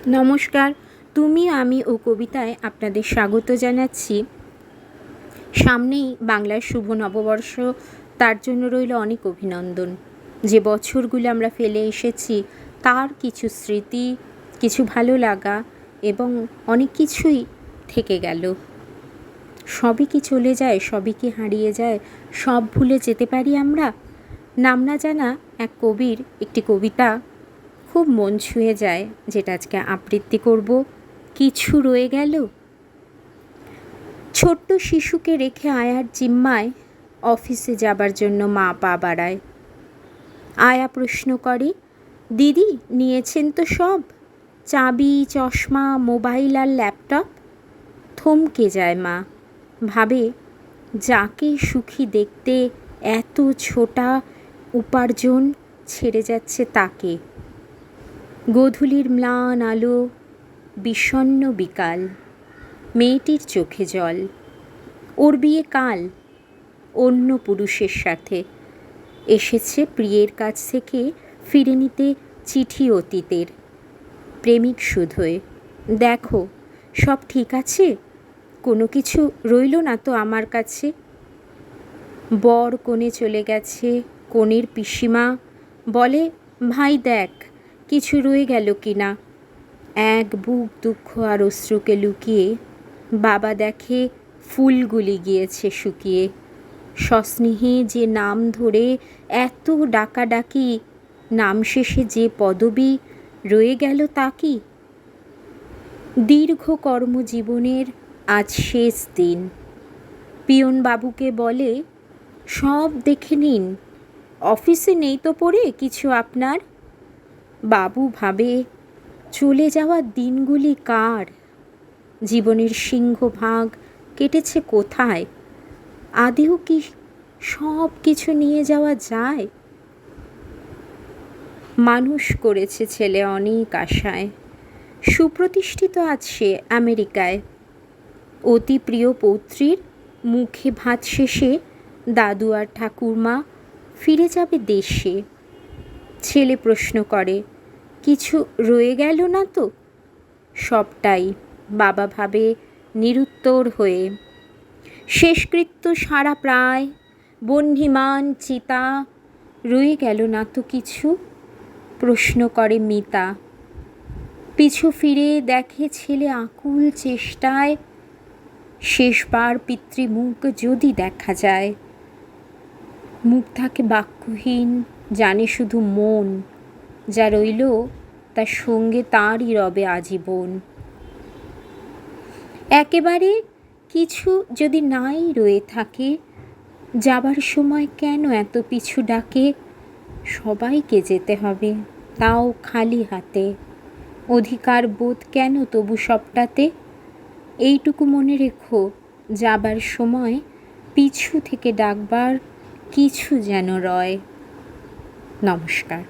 নমস্কার। তুমি আমি ও কবিতায় আপনাদের স্বাগত জানাচ্ছি। সামনেই বাংলার শুভ নববর্ষ, তার জন্য রইল অনেক অভিনন্দন। যে বছরগুলো আমরা ফেলে এসেছি তার কিছু স্মৃতি, কিছু ভালো লাগা এবং অনেক কিছুই থেকে গেল। সবই কি চলে যায়, সবই কি হারিয়ে যায়, সব ভুলে যেতে পারি আমরা? নাম না জানা এক কবির একটি কবিতা খুব মন ছুঁয়ে যায়, যেটা আজকে আবৃত্তি করব। কিছু রয়ে গেল। ছোট্ট শিশুকে রেখে আয়ার জিম্মায় অফিসে যাবার জন্য মা পা বাড়ায়। আয়া প্রশ্ন করে, দিদি নিয়েছেন তো সব? চাবি, চশমা, মোবাইল আর ল্যাপটপ? থমকে যায় মা, ভাবে যাকে সুখী দেখতে এত ছোটা উপার্জন ছেড়ে যাচ্ছে তাকে। গোধূলির ম্লান আলো, বিষণ্ণ বিকাল, মেয়েটির চোখে জল। ওর বিয়ে কাল, অন্য পুরুষের সাথে। এসেছে প্রিয়ের কাছ থেকে ফিরে নিতে চিঠি অতীতের। প্রেমিক শুধোয়, দেখো সব ঠিক আছে, কোনো কিছু রইল না তো আমার কাছে। বর কোণে চলে গেছে, কনের পিসিমা বলে, ভাই দেখ কিছু রয়ে গেল কি না। এক বুক দুঃখ আর অশ্রুকে লুকিয়ে বাবা দেখে ফুলগুলি গিয়েছে শুকিয়ে। সস্নেহে যে নাম ধরে এত ডাকাডাকি, নাম শেষে যে পদবী রয়ে গেল তা কি? দীর্ঘ কর্মজীবনের আজ শেষ দিন। পিয়ন বাবুকে বলে, সব দেখে নিন, অফিসে নেই তো পড়ে কিছু আপনার। বাবু ভাবে, চলে যাওয়ার দিনগুলি কার? জীবনের সিংহভাগ কেটেছে কোথায়? আদেও কি সব কিছু নিয়ে যাওয়া যায়? মানুষ করেছে ছেলে অনেক আশায়, সুপ্রতিষ্ঠিত আজ সে আমেরিকায়। অতি প্রিয় পৌত্রীর মুখে ভাত শেষে দাদু আর ঠাকুরমা ফিরে যাবে দেশে। ছেলে প্রশ্ন করে, কিছু রয়ে গেল না তো? সবটাই, বাবা ভাবে নিরুত্তর হয়ে। শেষকৃত্য সারা প্রায়, বহ্নিমান চিতা, রয়ে গেল না তো কিছু? প্রশ্ন করে মিতা। পিছু ফিরে দেখে ছেলে আকুল চেষ্টায়, শেষবার পিতৃমুখ যদি দেখা যায়। মুখ থাকে বাক্যহীন, জানে শুধু মন, যা রইল তার সঙ্গে তারই রবে আজীবন। একেবারে কিছু যদি নাই রয়ে থাকে, যাবার সময় কেন এত পিছু ডাকে? সবাইকে যেতে হবে, তাও খালি হাতে। অধিকার বোধ কেন তবু সবটাতে? এইটুকু মনে রেখো, যাবার সময় পিছু থেকে ডাকবার কিছু যেন রয়। নমস্কার।